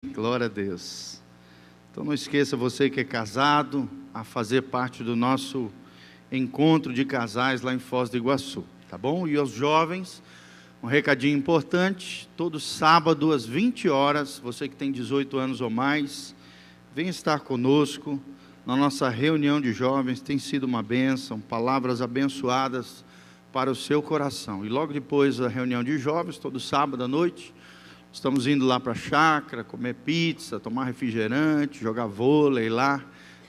Glória a Deus. Então não esqueça, você que é casado, a fazer parte do nosso encontro de casais lá em Foz do Iguaçu, tá bom? E aos jovens, um recadinho importante: todo sábado às 20 horas, você que tem 18 anos ou mais, vem estar conosco na nossa reunião de jovens. Tem sido uma bênção, palavras abençoadas para o seu coração. E logo depois da reunião de jovens, todo sábado à noite, estamos indo lá para a chácara, comer pizza, tomar refrigerante, jogar vôlei lá.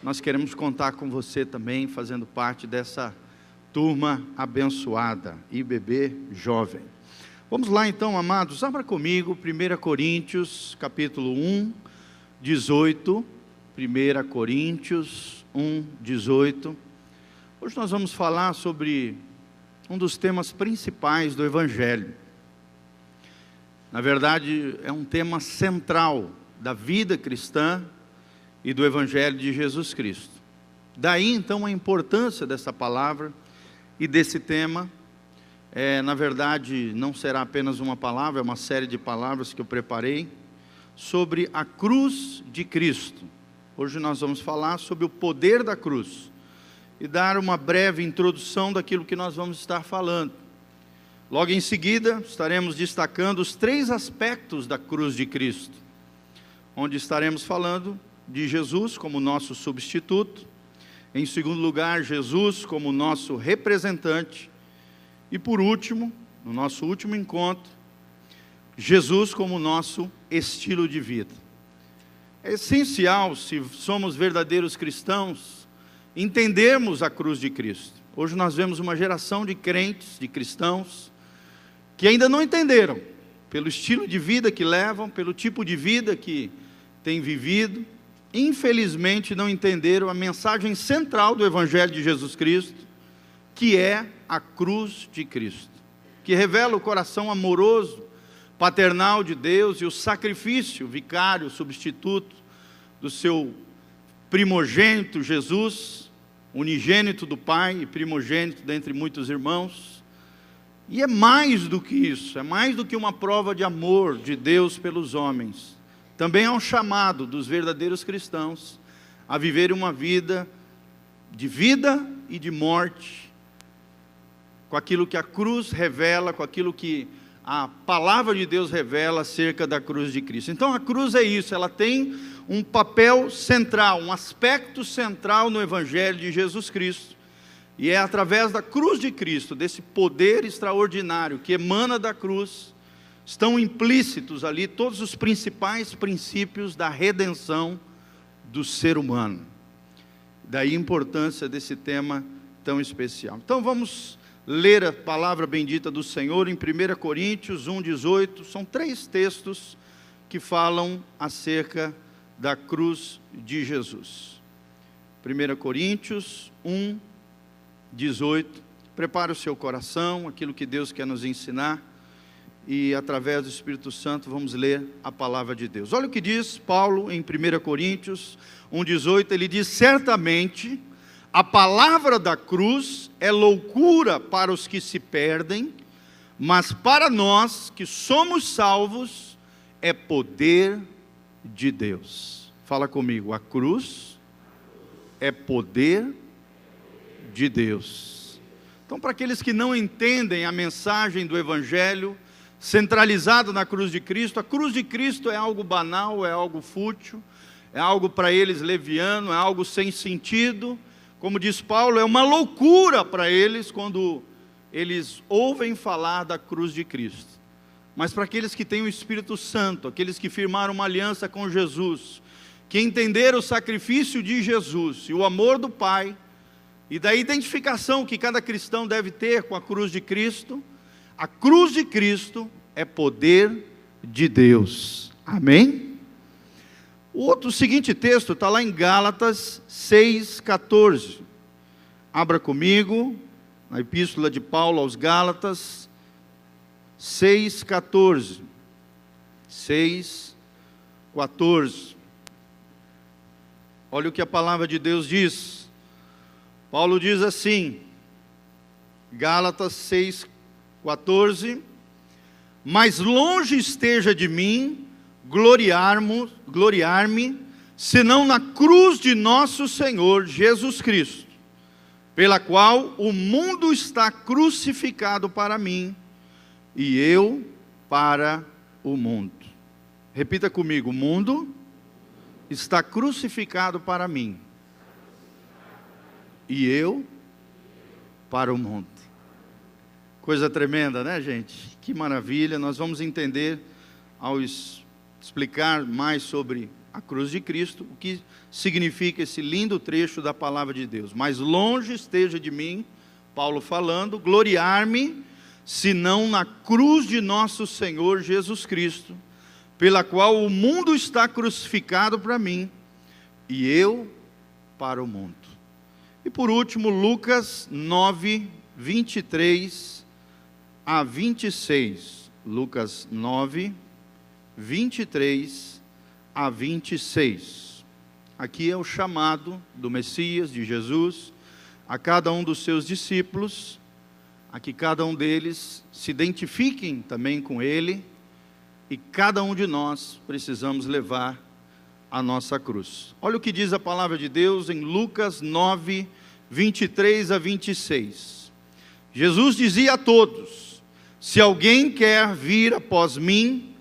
Nós queremos contar com você também, fazendo parte dessa turma abençoada, IBB Jovem. Vamos lá então, amados, abra comigo 1 Coríntios, capítulo 1, 18. 1 Coríntios 1, 18. Hoje nós vamos falar sobre um dos temas principais do Evangelho. Na verdade, é um tema central da vida cristã e do Evangelho de Jesus Cristo. Daí, então, a importância dessa palavra e desse tema. Na verdade, não será apenas uma palavra, é uma série de palavras que eu preparei sobre a cruz de Cristo. Hoje nós vamos falar sobre o poder da cruz e dar uma breve introdução daquilo que nós vamos estar falando. Logo em seguida, estaremos destacando os 3 aspectos da cruz de Cristo, onde estaremos falando de Jesus como nosso substituto, em segundo lugar, Jesus como nosso representante, e por último, no nosso último encontro, Jesus como nosso estilo de vida. É essencial, se somos verdadeiros cristãos, entendermos a cruz de Cristo. Hoje nós vemos uma geração de crentes, de cristãos, que ainda não entenderam, pelo estilo de vida que levam, pelo tipo de vida que têm vivido, infelizmente não entenderam a mensagem central do Evangelho de Jesus Cristo, que é a cruz de Cristo, que revela o coração amoroso, paternal de Deus e o sacrifício vicário, substituto do seu primogênito Jesus, unigênito do Pai e primogênito dentre muitos irmãos. E é mais do que isso, é mais do que uma prova de amor de Deus pelos homens. Também é um chamado dos verdadeiros cristãos a viver uma vida e de morte, com aquilo que a cruz revela, com aquilo que a palavra de Deus revela acerca da cruz de Cristo. Então a cruz é isso, ela tem um papel central, um aspecto central no Evangelho de Jesus Cristo. E é através da cruz de Cristo, desse poder extraordinário que emana da cruz, estão implícitos ali todos os principais princípios da redenção do ser humano. Daí a importância desse tema tão especial. Então vamos ler a palavra bendita do Senhor em 1 Coríntios 1, 18. São 3 textos que falam acerca da cruz de Jesus. 1 Coríntios 1, 18. Prepare o seu coração, aquilo que Deus quer nos ensinar, e através do Espírito Santo vamos ler a palavra de Deus. Olha o que diz Paulo em 1 Coríntios 1, 18. Ele diz: certamente a palavra da cruz é loucura para os que se perdem, mas para nós que somos salvos é poder de Deus. Fala comigo: a cruz é poder de Deus. Então, para aqueles que não entendem a mensagem do Evangelho centralizado na cruz de Cristo, a cruz de Cristo é algo banal, é algo fútil, é algo para eles leviano, é algo sem sentido. Como diz Paulo, é uma loucura para eles quando eles ouvem falar da cruz de Cristo. Mas para aqueles que têm o Espírito Santo, aqueles que firmaram uma aliança com Jesus, que entenderam o sacrifício de Jesus e o amor do Pai, e da identificação que cada cristão deve ter com a cruz de Cristo, a cruz de Cristo é poder de Deus. Amém? O seguinte texto está lá em Gálatas 6,14. Abra comigo, na epístola de Paulo aos Gálatas 6,14. 6,14. Olha o que a palavra de Deus diz. Paulo diz assim, Gálatas 6,14: mas longe esteja de mim gloriar-me, senão na cruz de nosso Senhor Jesus Cristo, pela qual o mundo está crucificado para mim, e eu para o mundo. Repita comigo: o mundo está crucificado para mim, e eu para o mundo. Coisa tremenda, né, gente? Que maravilha. Nós vamos entender, ao explicar mais sobre a cruz de Cristo, o que significa esse lindo trecho da palavra de Deus. Mas longe esteja de mim, Paulo falando, gloriar-me, senão na cruz de nosso Senhor Jesus Cristo, pela qual o mundo está crucificado para mim, e eu para o mundo. E por último, Lucas 9, 23 a 26. Lucas 9, 23 a 26. Aqui é o chamado do Messias, de Jesus, a cada um dos seus discípulos, a que cada um deles se identifiquem também com Ele, e cada um de nós precisamos levar a nossa cruz. Olha o que diz a palavra de Deus em Lucas 9, 23 a 26. Jesus dizia a todos: se alguém quer vir após mim,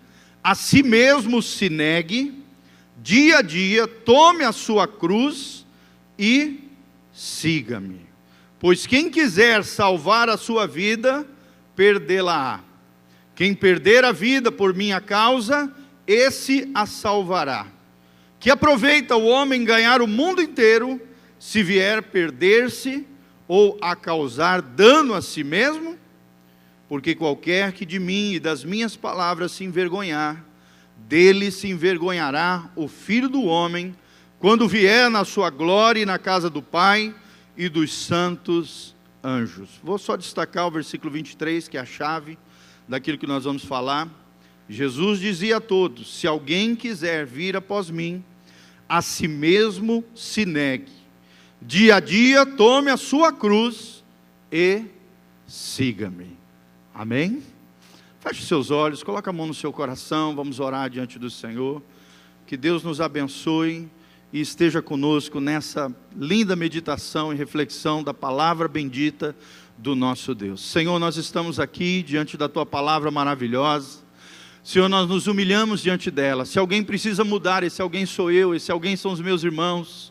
a si mesmo se negue, dia a dia tome a sua cruz e siga-me. Pois quem quiser salvar a sua vida, perdê-la-á. Quem perder a vida por minha causa, esse a salvará. Que aproveita o homem ganhar o mundo inteiro, se vier perder-se ou a causar dano a si mesmo? Porque qualquer que de mim e das minhas palavras se envergonhar, dele se envergonhará o Filho do Homem, quando vier na sua glória e na casa do Pai e dos santos anjos. Vou só destacar o versículo 23, que é a chave daquilo que nós vamos falar. Jesus dizia a todos: se alguém quiser vir após mim, a si mesmo se negue, dia a dia tome a sua cruz e siga-me. Amém? Feche seus olhos, coloque a mão no seu coração, vamos orar diante do Senhor. Que Deus nos abençoe e esteja conosco nessa linda meditação e reflexão da palavra bendita do nosso Deus. Senhor, nós estamos aqui diante da Tua palavra maravilhosa. Senhor, nós nos humilhamos diante dela. Se alguém precisa mudar, esse alguém sou eu, esse alguém são os meus irmãos.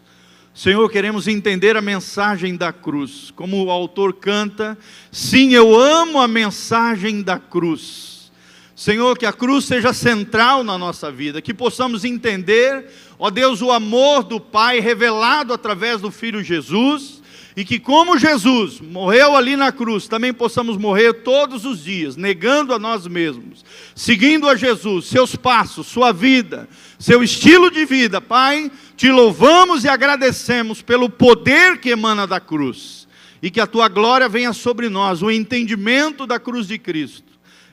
Senhor, queremos entender a mensagem da cruz. Como o autor canta: sim, eu amo a mensagem da cruz. Senhor, que a cruz seja central na nossa vida, que possamos entender, ó Deus, o amor do Pai revelado através do Filho Jesus, e que como Jesus morreu ali na cruz, também possamos morrer todos os dias, negando a nós mesmos, seguindo a Jesus, seus passos, sua vida, seu estilo de vida. Pai, te louvamos e agradecemos pelo poder que emana da cruz, e que a Tua glória venha sobre nós, o entendimento da cruz de Cristo.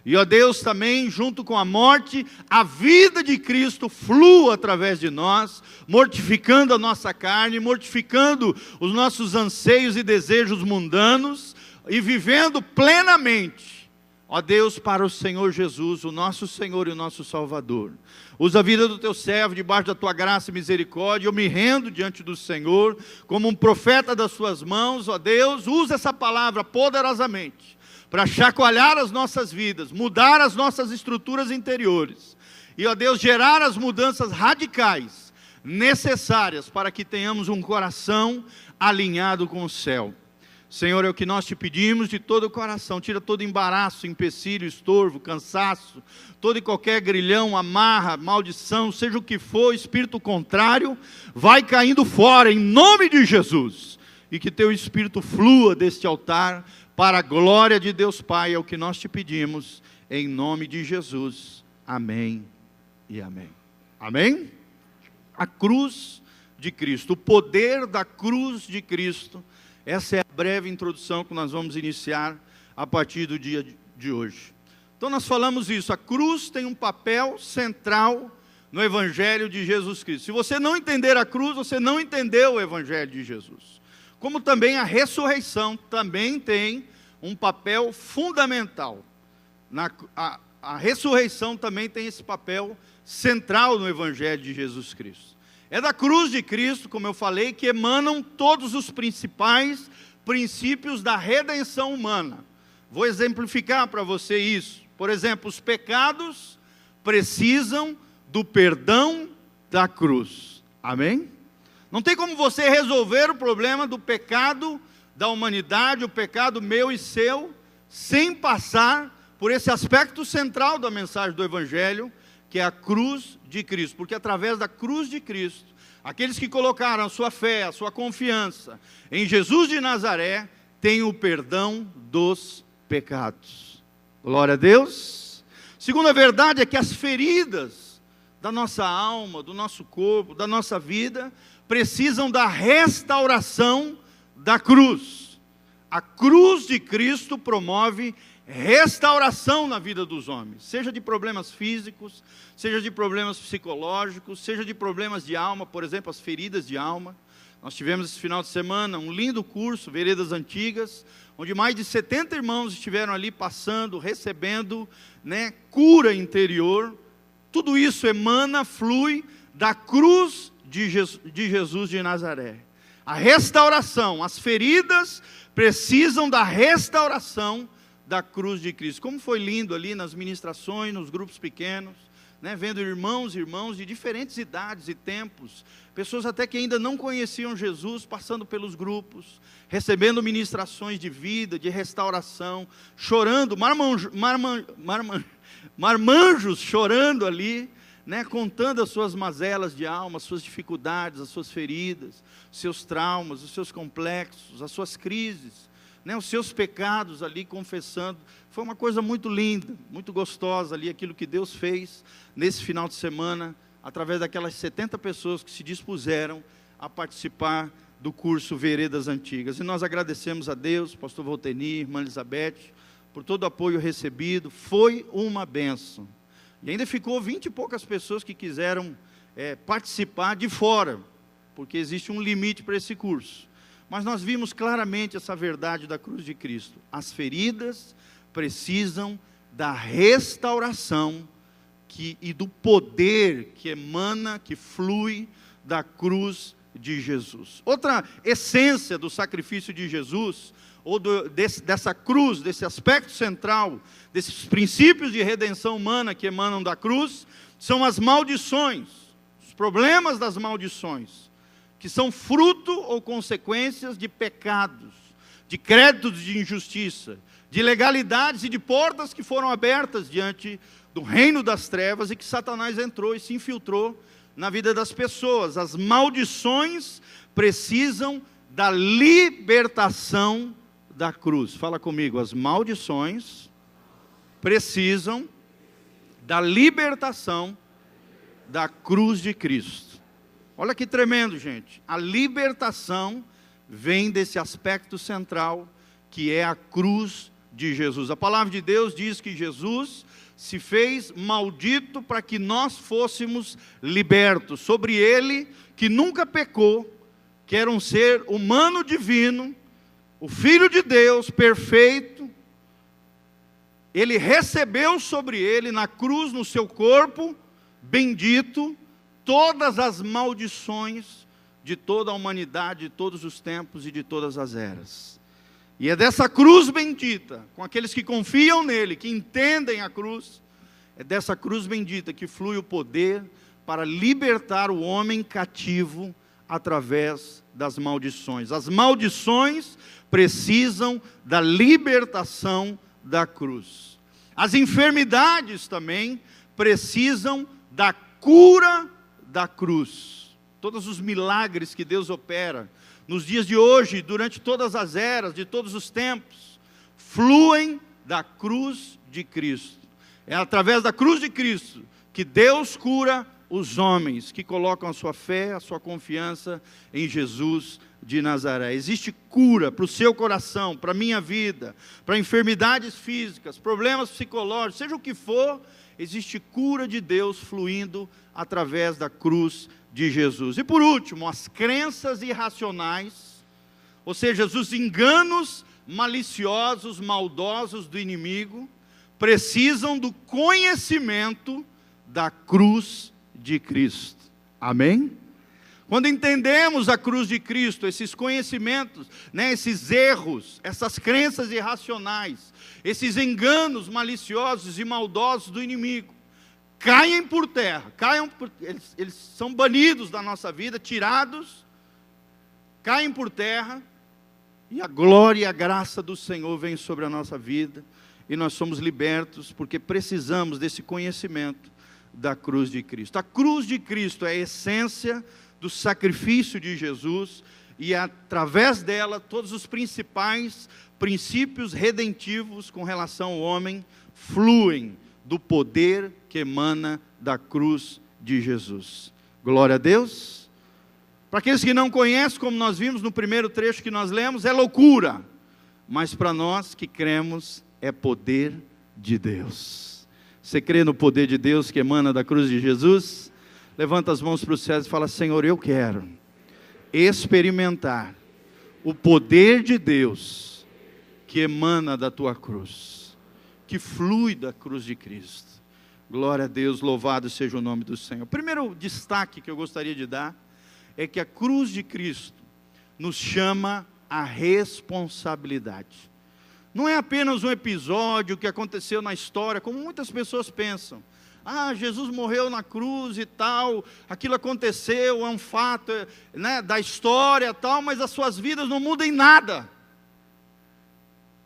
E, ó Deus, também, junto com a morte, a vida de Cristo flua através de nós, mortificando a nossa carne, mortificando os nossos anseios e desejos mundanos, e vivendo plenamente, ó Deus, para o Senhor Jesus, o nosso Senhor e o nosso Salvador. Usa a vida do Teu servo debaixo da Tua graça e misericórdia. Eu me rendo diante do Senhor, como um profeta das Suas mãos, ó Deus. Usa essa palavra poderosamente, para chacoalhar as nossas vidas, mudar as nossas estruturas interiores, e, ó Deus, gerar as mudanças radicais, necessárias, para que tenhamos um coração alinhado com o céu. Senhor, é o que nós te pedimos de todo o coração. Tira todo embaraço, empecilho, estorvo, cansaço, todo e qualquer grilhão, amarra, maldição, seja o que for, espírito contrário, vai caindo fora, em nome de Jesus, e que Teu Espírito flua deste altar, para a glória de Deus Pai. É o que nós te pedimos, em nome de Jesus. Amém e amém. Amém? A cruz de Cristo, o poder da cruz de Cristo. Essa é a breve introdução que nós vamos iniciar a partir do dia de hoje. Então nós falamos isso, a cruz tem um papel central no Evangelho de Jesus Cristo. Se você não entender a cruz, você não entendeu o Evangelho de Jesus. Como também a ressurreição também tem um papel fundamental. a ressurreição também tem esse papel central no Evangelho de Jesus Cristo. É da cruz de Cristo, como eu falei, que emanam todos os principais princípios da redenção humana. Vou exemplificar para você isso. Por exemplo, os pecados precisam do perdão da cruz. Amém? Não tem como você resolver o problema do pecado da humanidade, o pecado meu e seu, sem passar por esse aspecto central da mensagem do Evangelho, que é a cruz de Cristo. Porque através da cruz de Cristo, aqueles que colocaram a sua fé, a sua confiança em Jesus de Nazaré, têm o perdão dos pecados. Glória a Deus. Segunda verdade é que as feridas da nossa alma, do nosso corpo, da nossa vida, precisam da restauração da cruz. A cruz de Cristo promove restauração na vida dos homens, seja de problemas físicos, seja de problemas psicológicos, seja de problemas de alma, por exemplo, as feridas de alma. Nós tivemos esse final de semana um lindo curso, Veredas Antigas, onde mais de 70 irmãos estiveram ali passando, recebendo, cura interior. Tudo isso emana, flui da cruz de Jesus de Nazaré. A restauração, as feridas precisam da restauração da cruz de Cristo. Como foi lindo ali nas ministrações, nos grupos pequenos, vendo irmãos e irmãos de diferentes idades e tempos, pessoas até que ainda não conheciam Jesus, passando pelos grupos, recebendo ministrações de vida, de restauração, chorando, marmanjos chorando ali, contando as suas mazelas de alma, as suas dificuldades, as suas feridas, os seus traumas, os seus complexos, as suas crises, os seus pecados ali, confessando. Foi uma coisa muito linda, muito gostosa ali, aquilo que Deus fez nesse final de semana, através daquelas 70 pessoas que se dispuseram a participar do curso Veredas Antigas. E nós agradecemos a Deus, pastor Volteni, irmã Elizabeth, por todo o apoio recebido. Foi uma bênção. E ainda ficou 20 e poucas pessoas que quiseram participar de fora, porque existe um limite para esse curso. Mas nós vimos claramente essa verdade da cruz de Cristo. As feridas precisam da restauração e do poder que emana, que flui da cruz de Jesus. Outra essência do sacrifício de Jesus, ou dessa cruz, desse aspecto central, desses princípios de redenção humana que emanam da cruz, são as maldições, os problemas das maldições, que são fruto ou consequências de pecados, de créditos de injustiça, de ilegalidades e de portas que foram abertas diante do reino das trevas e que Satanás entrou e se infiltrou na vida das pessoas. As maldições precisam da libertação da cruz. Fala comigo, as maldições precisam da libertação da cruz de Cristo. Olha que tremendo, gente. A libertação vem desse aspecto central, que é a cruz de Jesus. A palavra de Deus diz que Jesus se fez maldito para que nós fôssemos libertos. Sobre ele, que nunca pecou, que era um ser humano divino, o Filho de Deus, perfeito, ele recebeu sobre ele, na cruz, no seu corpo, bendito, todas as maldições de toda a humanidade, de todos os tempos e de todas as eras. E é dessa cruz bendita, com aqueles que confiam nele, que entendem a cruz, é dessa cruz bendita que flui o poder para libertar o homem cativo através das maldições. As maldições precisam da libertação da cruz. As enfermidades também precisam da cura da cruz. Todos os milagres que Deus opera nos dias de hoje, durante todas as eras, de todos os tempos, fluem da cruz de Cristo. É através da cruz de Cristo que Deus cura os homens que colocam a sua fé, a sua confiança em Jesus de Nazaré. Existe cura para o seu coração, para a minha vida, para enfermidades físicas, problemas psicológicos, seja o que for, existe cura de Deus fluindo através da cruz de Jesus. E por último, as crenças irracionais, ou seja, os enganos maliciosos, maldosos do inimigo, precisam do conhecimento da cruz de Cristo. Amém? Quando entendemos a cruz de Cristo, esses conhecimentos, esses erros, essas crenças irracionais, esses enganos maliciosos e maldosos do inimigo, caem por terra, eles são banidos da nossa vida, tirados, caem por terra, e a glória e a graça do Senhor vem sobre a nossa vida, e nós somos libertos, porque precisamos desse conhecimento da cruz de Cristo. A cruz de Cristo é a essência do sacrifício de Jesus, e através dela, todos os principais princípios redentivos com relação ao homem, fluem do poder que emana da cruz de Jesus. Glória a Deus. Para aqueles que não conhecem, como nós vimos no primeiro trecho que nós lemos, é loucura, mas para nós que cremos, é poder de Deus. Você crê no poder de Deus que emana da cruz de Jesus? Levanta as mãos para os céus e fala: Senhor, eu quero experimentar o poder de Deus que emana da tua cruz, que flui da cruz de Cristo. Glória a Deus, louvado seja o nome do Senhor. O primeiro destaque que eu gostaria de dar é que a cruz de Cristo nos chama à responsabilidade. Não é apenas um episódio que aconteceu na história, como muitas pessoas pensam. Jesus morreu na cruz e tal, aquilo aconteceu, é um fato da história e tal, mas as suas vidas não mudam em nada.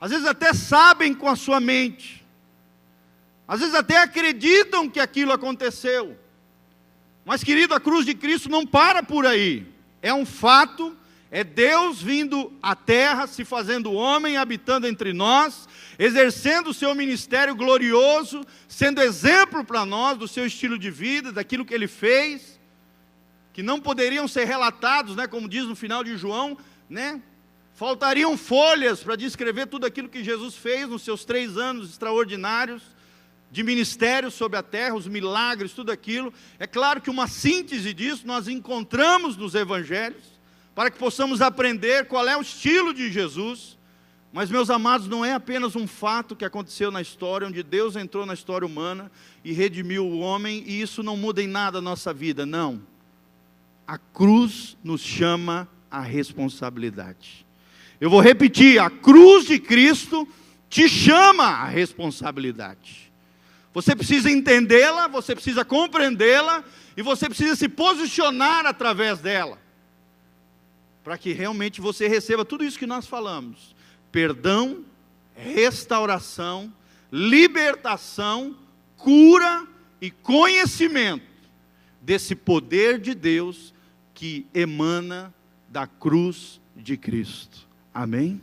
Às vezes até sabem com a sua mente, às vezes até acreditam que aquilo aconteceu, mas querido, a cruz de Cristo não para por aí, é um fato, é Deus vindo à terra, se fazendo homem, habitando entre nós, exercendo o seu ministério glorioso, sendo exemplo para nós do seu estilo de vida, daquilo que Ele fez, que não poderiam ser relatados, como diz no final de João, faltariam folhas para descrever tudo aquilo que Jesus fez nos seus 3 anos extraordinários de ministério sobre a terra, os milagres, tudo aquilo. É claro que uma síntese disso nós encontramos nos evangelhos, para que possamos aprender qual é o estilo de Jesus. Mas, meus amados, não é apenas um fato que aconteceu na história, onde Deus entrou na história humana e redimiu o homem, e isso não muda em nada a nossa vida, não. A cruz nos chama à responsabilidade. Eu vou repetir, a cruz de Cristo te chama à responsabilidade. Você precisa entendê-la, você precisa compreendê-la, e você precisa se posicionar através dela, para que realmente você receba tudo isso que nós falamos: perdão, restauração, libertação, cura e conhecimento desse poder de Deus que emana da cruz de Cristo. Amém?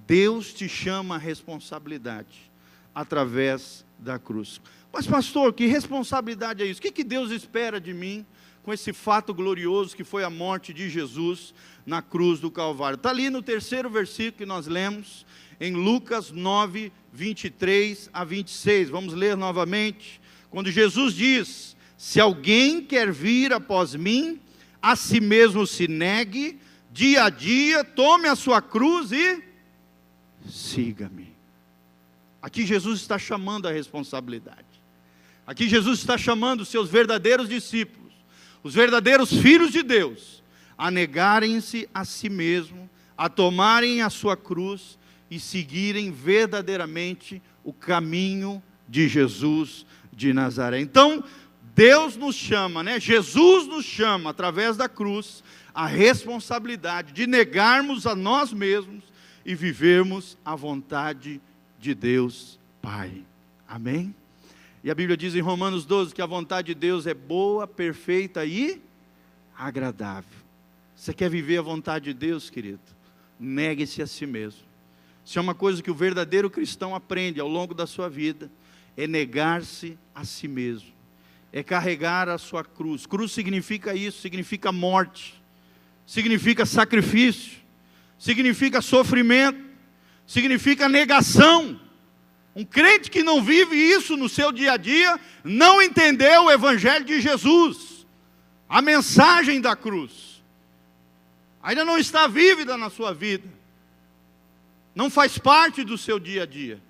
Deus te chama à responsabilidade através da cruz. Mas pastor, que responsabilidade é isso? O que Deus espera de mim com esse fato glorioso que foi a morte de Jesus na cruz do Calvário? Está ali no 3º versículo que nós lemos, em Lucas 9, 23 a 26. Vamos ler novamente. Quando Jesus diz: se alguém quer vir após mim, a si mesmo se negue, dia a dia, tome a sua cruz e siga-me. Aqui Jesus está chamando a responsabilidade. Aqui Jesus está chamando os seus verdadeiros discípulos, os verdadeiros filhos de Deus, a negarem-se a si mesmo, a tomarem a sua cruz e seguirem verdadeiramente o caminho de Jesus de Nazaré. Então, Deus nos chama, Jesus nos chama, através da cruz, a responsabilidade de negarmos a nós mesmos e vivermos a vontade de Deus Pai. Amém? E a Bíblia diz em Romanos 12 que a vontade de Deus é boa, perfeita e agradável. Você quer viver a vontade de Deus, querido? Negue-se a si mesmo. Se é uma coisa que o verdadeiro cristão aprende ao longo da sua vida, é negar-se a si mesmo, é carregar a sua cruz. Cruz significa isso, significa morte, significa sacrifício, significa sofrimento, significa negação. Um crente que não vive isso no seu dia a dia, não entendeu o Evangelho de Jesus, a mensagem da cruz, ainda não está vívida na sua vida, não faz parte do seu dia a dia.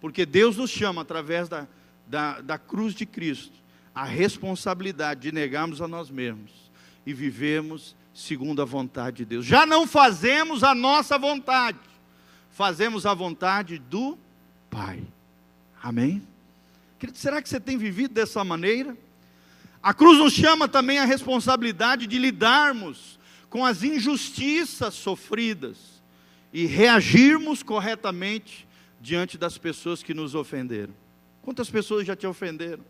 Porque Deus nos chama, através da cruz de Cristo, a responsabilidade de negarmos a nós mesmos e vivermos segundo a vontade de Deus. Já não fazemos a nossa vontade, fazemos a vontade do Pai. Amém? Querido, será que você tem vivido dessa maneira? A cruz nos chama também a responsabilidade de lidarmos com as injustiças sofridas e reagirmos corretamente diante das pessoas que nos ofenderam. Quantas pessoas já te ofenderam?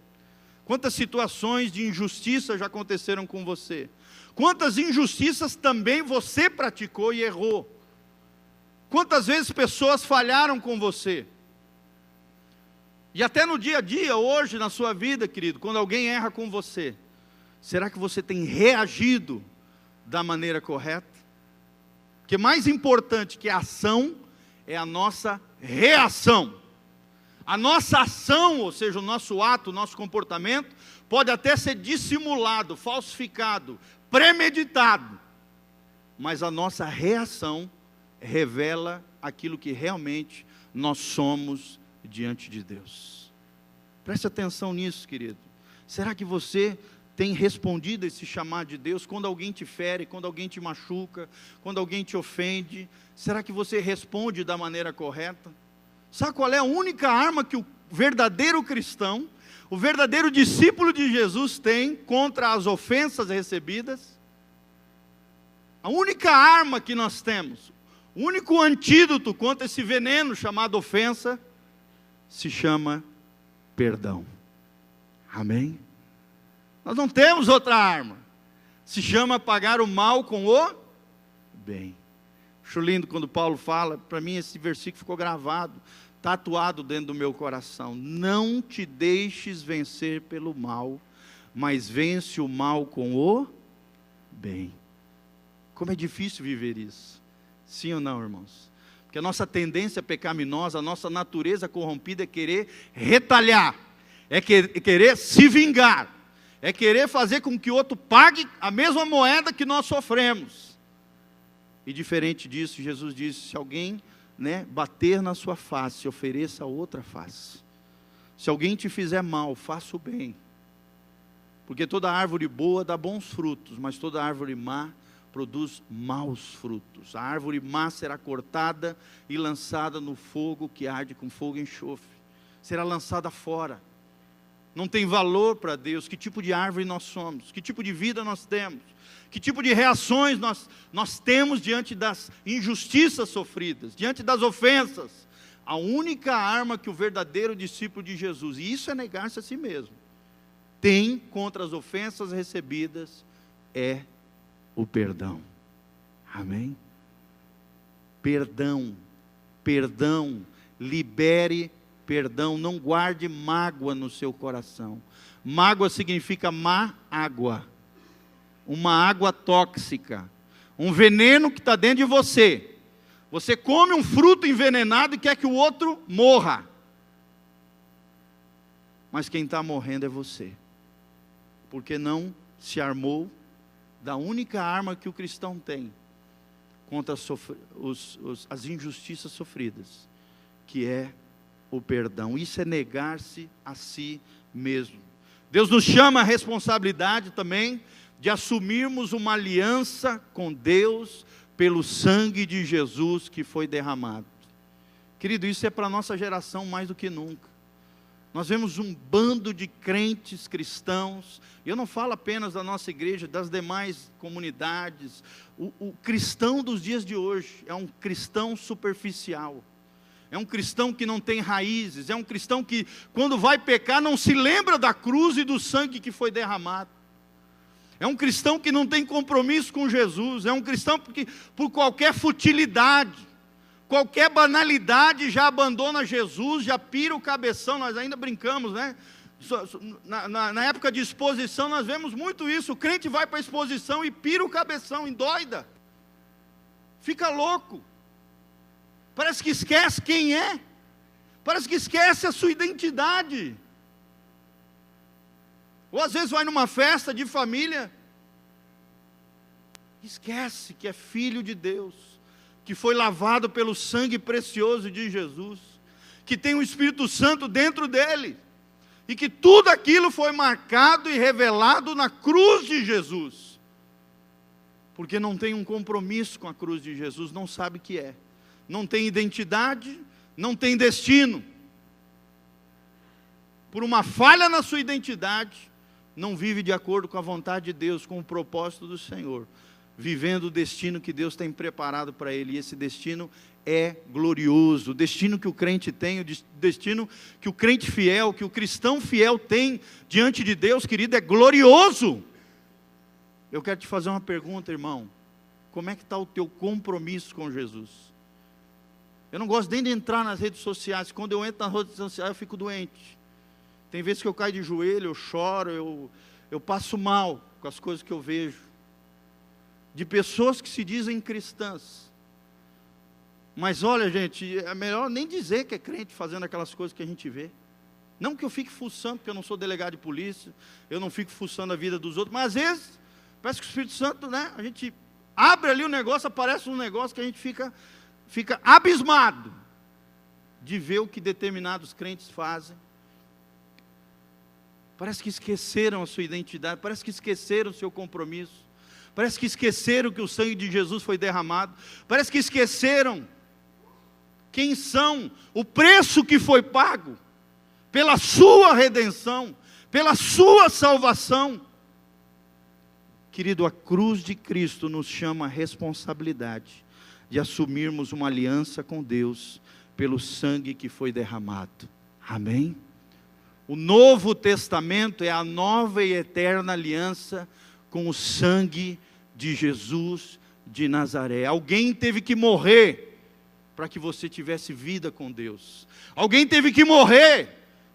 Quantas situações de injustiça já aconteceram com você? Quantas injustiças também você praticou e errou? Quantas vezes pessoas falharam com você? E até no dia a dia, hoje, na sua vida, querido, quando alguém erra com você, será que você tem reagido da maneira correta? Porque mais importante que a ação é a nossa reação. A nossa ação, ou seja, o nosso ato, o nosso comportamento, pode até ser dissimulado, falsificado, premeditado, mas a nossa reação revela aquilo que realmente nós somos diante de Deus. Preste atenção nisso, querido. Será que você tem respondido a esse chamado de Deus? Quando alguém te fere, quando alguém te machuca, quando alguém te ofende, será que você responde da maneira correta? Sabe qual é a única arma que o verdadeiro cristão, o verdadeiro discípulo de Jesus tem contra as ofensas recebidas? A única arma que nós temos, o único antídoto contra esse veneno chamado ofensa, se chama perdão. Amém? Nós não temos outra arma. Se chama pagar o mal com o bem. Acho lindo quando Paulo fala, para mim esse versículo ficou gravado, tatuado dentro do meu coração. Não te deixes vencer pelo mal, mas vence o mal com o bem. Como é difícil viver isso. Sim ou não, irmãos? Porque a nossa tendência pecaminosa, a nossa natureza corrompida é querer retalhar, é querer se vingar, é querer fazer com que o outro pague a mesma moeda que nós sofremos. E diferente disso, Jesus disse, se alguém bater na sua face, ofereça a outra face. Se alguém te fizer mal, faça o bem. Porque toda árvore boa dá bons frutos, mas toda árvore má produz maus frutos. A árvore má será cortada e lançada no fogo que arde com fogo e enxofre. Será lançada fora. Não tem valor para Deus. Que tipo de árvore nós somos? Que tipo de vida nós temos? Que tipo de reações nós temos diante das injustiças sofridas, diante das ofensas? A única arma que o verdadeiro discípulo de Jesus, e isso é negar-se a si mesmo, tem contra as ofensas recebidas, é o perdão. Amém? Perdão, perdão, libere perdão, não guarde mágoa no seu coração. Mágoa significa má água, uma água tóxica, um veneno que está dentro de você. Você come um fruto envenenado e quer que o outro morra, mas quem está morrendo é você, porque não se armou da única arma que o cristão tem contra as injustiças sofridas, que é o perdão. Isso é negar-se a si mesmo. Deus nos chama a responsabilidade também de assumirmos uma aliança com Deus pelo sangue de Jesus que foi derramado. Querido, isso é para a nossa geração mais do que nunca. Nós vemos um bando de crentes cristãos, e eu não falo apenas da nossa igreja, das demais comunidades. O cristão dos dias de hoje é um cristão superficial, é um cristão que não tem raízes, é um cristão que quando vai pecar não se lembra da cruz e do sangue que foi derramado. É um cristão que não tem compromisso com Jesus, é um cristão que por qualquer futilidade, qualquer banalidade já abandona Jesus, já pira o cabeção. Nós ainda brincamos, né? Na época de exposição nós vemos muito isso. O crente vai para a exposição e pira o cabeção, endoida, fica louco, parece que esquece quem é, parece que esquece a sua identidade. Ou às vezes vai numa festa de família, esquece que é filho de Deus, que foi lavado pelo sangue precioso de Jesus, que tem o Espírito Santo dentro dele, e que tudo aquilo foi marcado e revelado na cruz de Jesus, porque não tem um compromisso com a cruz de Jesus, não sabe o que é, não tem identidade, não tem destino, por uma falha na sua identidade, não vive de acordo com a vontade de Deus, com o propósito do Senhor, vivendo o destino que Deus tem preparado para ele, e esse destino é glorioso, o destino que o crente tem, o destino que o crente fiel, que o cristão fiel tem diante de Deus, querido, é glorioso. Eu quero te fazer uma pergunta, irmão, como é que está o teu compromisso com Jesus? Eu não gosto nem de entrar nas redes sociais, quando eu entro nas redes sociais eu fico doente, tem vezes que eu caio de joelho, eu choro, eu passo mal com as coisas que eu vejo, de pessoas que se dizem cristãs, mas olha gente, é melhor nem dizer que é crente fazendo aquelas coisas que a gente vê, não que eu fique fuçando, porque eu não sou delegado de polícia, eu não fico fuçando a vida dos outros, mas às vezes, parece que o Espírito Santo, né, a gente abre ali o negócio, aparece um negócio que a gente fica abismado, de ver o que determinados crentes fazem, parece que esqueceram a sua identidade, parece que esqueceram o seu compromisso, parece que esqueceram que o sangue de Jesus foi derramado, parece que esqueceram quem são, o preço que foi pago, pela sua redenção, pela sua salvação. Querido, a cruz de Cristo nos chama a responsabilidade de assumirmos uma aliança com Deus, pelo sangue que foi derramado, amém? O Novo Testamento é a nova e eterna aliança com o sangue de Jesus de Nazaré. Alguém teve que morrer para que você tivesse vida com Deus. Alguém teve que morrer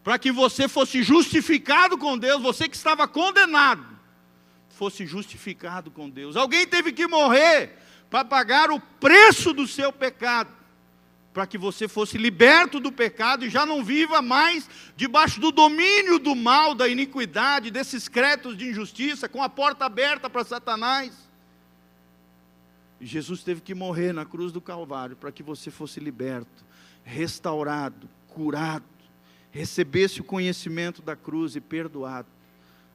para que você fosse justificado com Deus. Você que estava condenado, fosse justificado com Deus. Alguém teve que morrer para pagar o preço do seu pecado, para que você fosse liberto do pecado e já não viva mais debaixo do domínio do mal, da iniquidade, desses créditos de injustiça, com a porta aberta para Satanás. E Jesus teve que morrer na cruz do Calvário, para que você fosse liberto, restaurado, curado, recebesse o conhecimento da cruz e perdoado,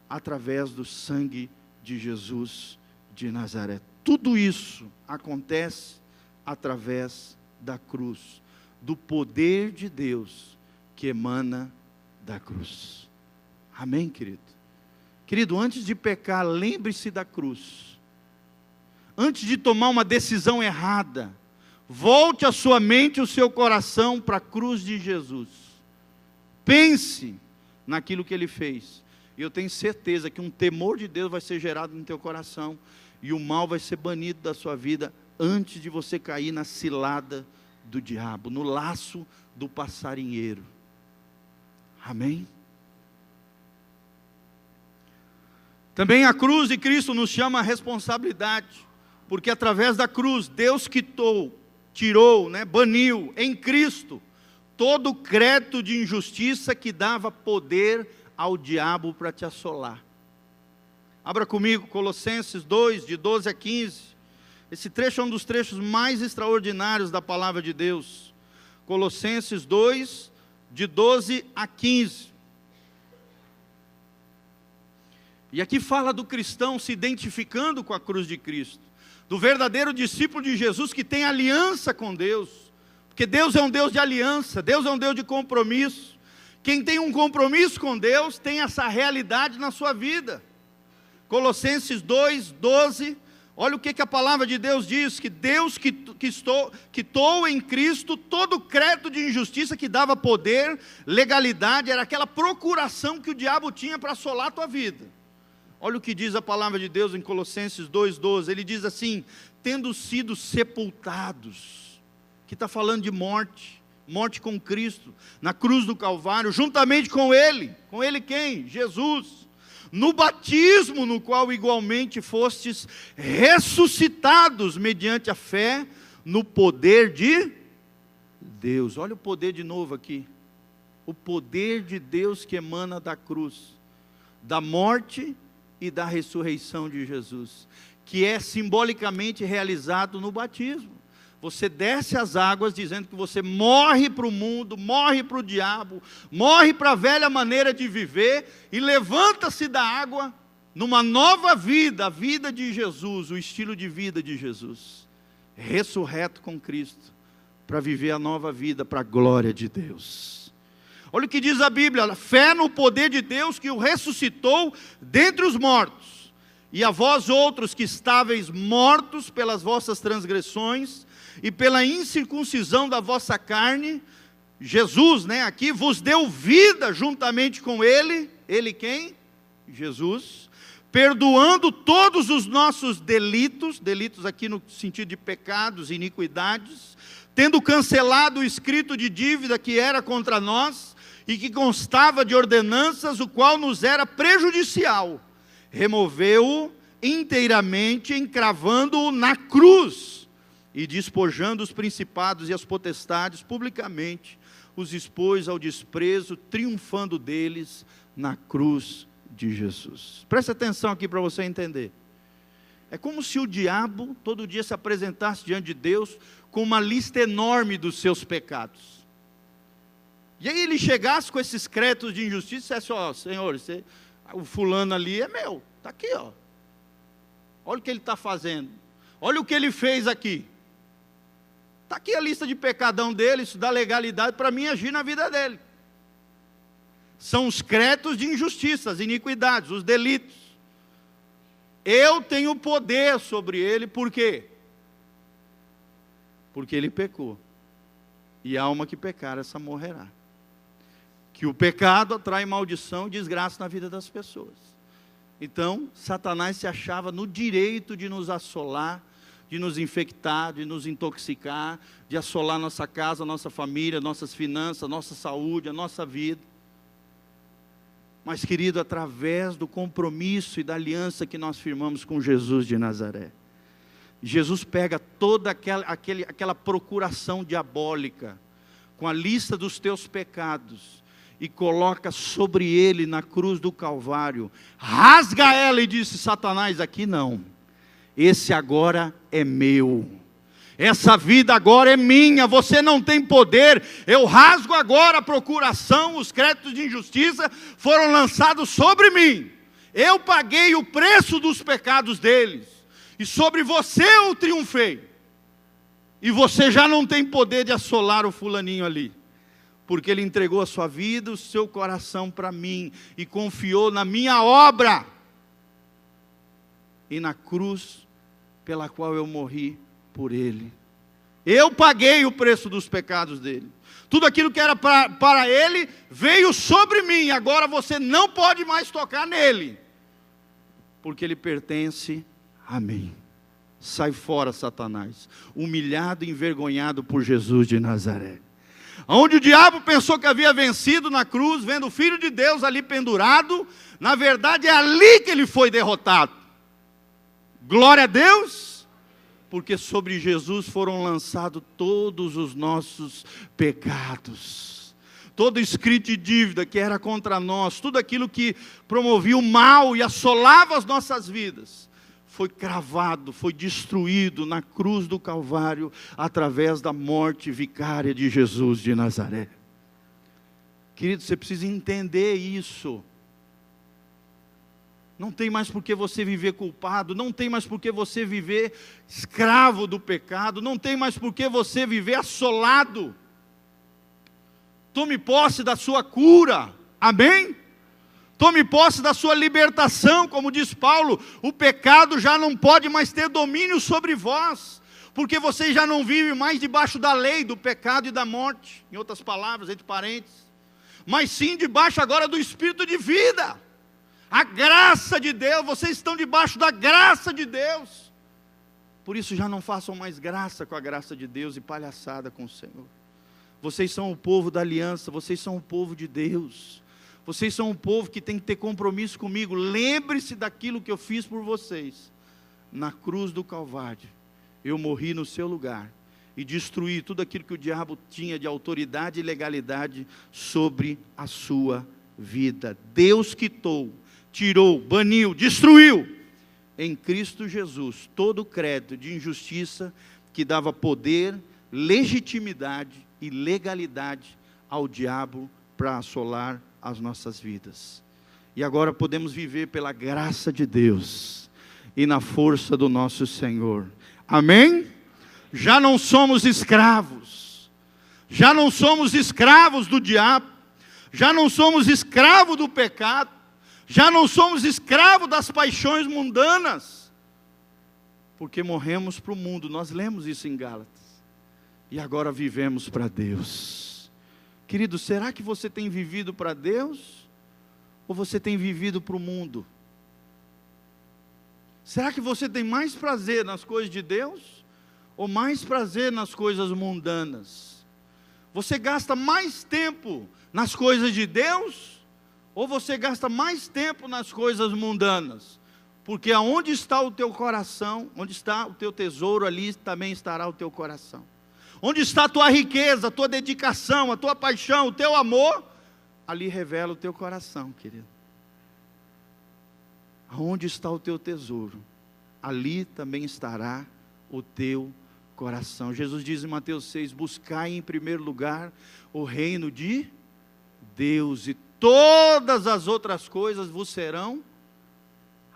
através do sangue de Jesus de Nazaré. Tudo isso acontece através da cruz, do poder de Deus que emana da cruz. Amém, querido? Querido, antes de pecar, lembre-se da cruz. Antes de tomar uma decisão errada, volte a sua mente e o seu coração para a cruz de Jesus. Pense naquilo que Ele fez. E eu tenho certeza que um temor de Deus vai ser gerado no teu coração, e o mal vai ser banido da sua vida, antes de você cair na cilada do diabo, no laço do passarinheiro. Amém? Também a cruz de Cristo nos chama a responsabilidade, porque através da cruz, Deus tirou, baniu em Cristo, todo o crédito de injustiça que dava poder ao diabo para te assolar. Abra comigo Colossenses 2, de 12 a 15, esse trecho é um dos trechos mais extraordinários da palavra de Deus. Colossenses 2, de 12 a 15. E aqui fala do cristão se identificando com a cruz de Cristo, do verdadeiro discípulo de Jesus que tem aliança com Deus, porque Deus é um Deus de aliança, Deus é um Deus de compromisso. Quem tem um compromisso com Deus, tem essa realidade na sua vida. Colossenses 2, 12, olha o que a palavra de Deus diz, que Deus quitou em Cristo todo o crédito de injustiça que dava poder, legalidade, era aquela procuração que o diabo tinha para assolar a tua vida. Olha o que diz a palavra de Deus em Colossenses 2,12, ele diz assim, tendo sido sepultados, que está falando de morte com Cristo, na cruz do Calvário, juntamente com Ele quem? Jesus, no batismo no qual igualmente fostes ressuscitados, mediante a fé, no poder de Deus. Olha o poder de novo aqui, o poder de Deus que emana da cruz, da morte e da ressurreição de Jesus, que é simbolicamente realizado no batismo. você desce às águas dizendo que você morre para o mundo, morre para o diabo, morre para a velha maneira de viver e levanta-se da água numa nova vida, a vida de Jesus, o estilo de vida de Jesus, ressurreto com Cristo, para viver a nova vida para a glória de Deus. Olha o que diz a Bíblia: fé no poder de Deus que o ressuscitou dentre os mortos, e a vós outros que estáveis mortos pelas vossas transgressões e pela incircuncisão da vossa carne, Jesus, aqui vos deu vida juntamente com Ele. Ele quem? Jesus. Perdoando todos os nossos delitos aqui no sentido de pecados, iniquidades, tendo cancelado o escrito de dívida que era contra nós, e que constava de ordenanças, o qual nos era prejudicial, removeu-o inteiramente, encravando-o na cruz, e despojando os principados e as potestades publicamente, os expôs ao desprezo, triunfando deles na cruz de Jesus. Preste atenção aqui para você entender. É como se o diabo todo dia se apresentasse diante de Deus com uma lista enorme dos seus pecados. E aí ele chegasse com esses créditos de injustiça e dissesse: ó, Senhor, o fulano ali é meu, está aqui, ó. Olha o que ele está fazendo, olha o que ele fez aqui. Está aqui a lista de pecadão dele, isso dá legalidade para mim agir na vida dele. São os créditos de injustiça, as iniquidades, os delitos. Eu tenho poder sobre ele, por quê? Porque ele pecou. E a alma que pecar, essa morrerá. Que o pecado atrai maldição e desgraça na vida das pessoas. Então, Satanás se achava no direito de nos assolar, de nos infectar, de nos intoxicar, de assolar nossa casa, nossa família, nossas finanças, nossa saúde, a nossa vida. Mas, querido, através do compromisso e da aliança que nós firmamos com Jesus de Nazaré, Jesus pega toda aquela procuração diabólica, com a lista dos teus pecados, e coloca sobre ele na cruz do Calvário, rasga ela e disse: Satanás, aqui não, esse agora é meu. Essa vida agora é minha, você não tem poder, eu rasgo agora a procuração, os créditos de injustiça foram lançados sobre mim, eu paguei o preço dos pecados deles, e sobre você eu triunfei, e você já não tem poder de assolar o fulaninho ali, porque ele entregou a sua vida, o seu coração para mim, e confiou na minha obra, e na cruz pela qual eu morri por ele. Eu paguei o preço dos pecados dele. Tudo aquilo que era para ele veio sobre mim. Agora você não pode mais tocar nele, porque ele pertence a mim. Sai fora, Satanás, humilhado e envergonhado por Jesus de Nazaré. Onde o diabo pensou que havia vencido na cruz, vendo o Filho de Deus ali pendurado, na verdade é ali que ele foi derrotado. Glória a Deus! Porque sobre Jesus foram lançados todos os nossos pecados. Todo escrito de dívida que era contra nós, tudo aquilo que promovia o mal e assolava as nossas vidas, foi cravado, foi destruído na cruz do Calvário, através da morte vicária de Jesus de Nazaré. Querido, você precisa entender isso. Não tem mais por que você viver culpado, não tem mais por que você viver escravo do pecado, não tem mais por que você viver assolado. Tome posse da sua cura, amém? Tome posse da sua libertação, como diz Paulo, o pecado já não pode mais ter domínio sobre vós, porque você já não vive mais debaixo da lei, do pecado e da morte, em outras palavras, entre parênteses, mas sim debaixo agora do Espírito de vida. A graça de Deus, vocês estão debaixo da graça de Deus. Por isso já não façam mais graça com a graça de Deus e palhaçada com o Senhor. Vocês são o povo da aliança, vocês são o povo de Deus. Vocês são um povo que tem que ter compromisso comigo. Lembre-se daquilo que eu fiz por vocês. Na cruz do Calvário, eu morri no seu lugar e destruí tudo aquilo que o diabo tinha de autoridade e legalidade sobre a sua vida. Deus quitou, tirou, baniu, destruiu em Cristo Jesus todo o crédito de injustiça que dava poder, legitimidade e legalidade ao diabo para assolar as nossas vidas. E agora podemos viver pela graça de Deus e na força do nosso Senhor. Amém? Já não somos escravos. Já não somos escravos do diabo. Já não somos escravos do pecado. Já não somos escravos das paixões mundanas. Porque morremos para o mundo. Nós lemos isso em Gálatas. E agora vivemos para Deus. Querido, será que você tem vivido para Deus? Ou você tem vivido para o mundo? Será que você tem mais prazer nas coisas de Deus? Ou mais prazer nas coisas mundanas? Você gasta mais tempo nas coisas de Deus? Ou você gasta mais tempo nas coisas mundanas? Porque aonde está o teu coração, onde está o teu tesouro, ali também estará o teu coração. Onde está a tua riqueza, a tua dedicação, a tua paixão, o teu amor, ali revela o teu coração, querido. Aonde está o teu tesouro, ali também estará o teu coração. Jesus diz em Mateus 6, buscai em primeiro lugar o reino de Deus, e todas as outras coisas vos serão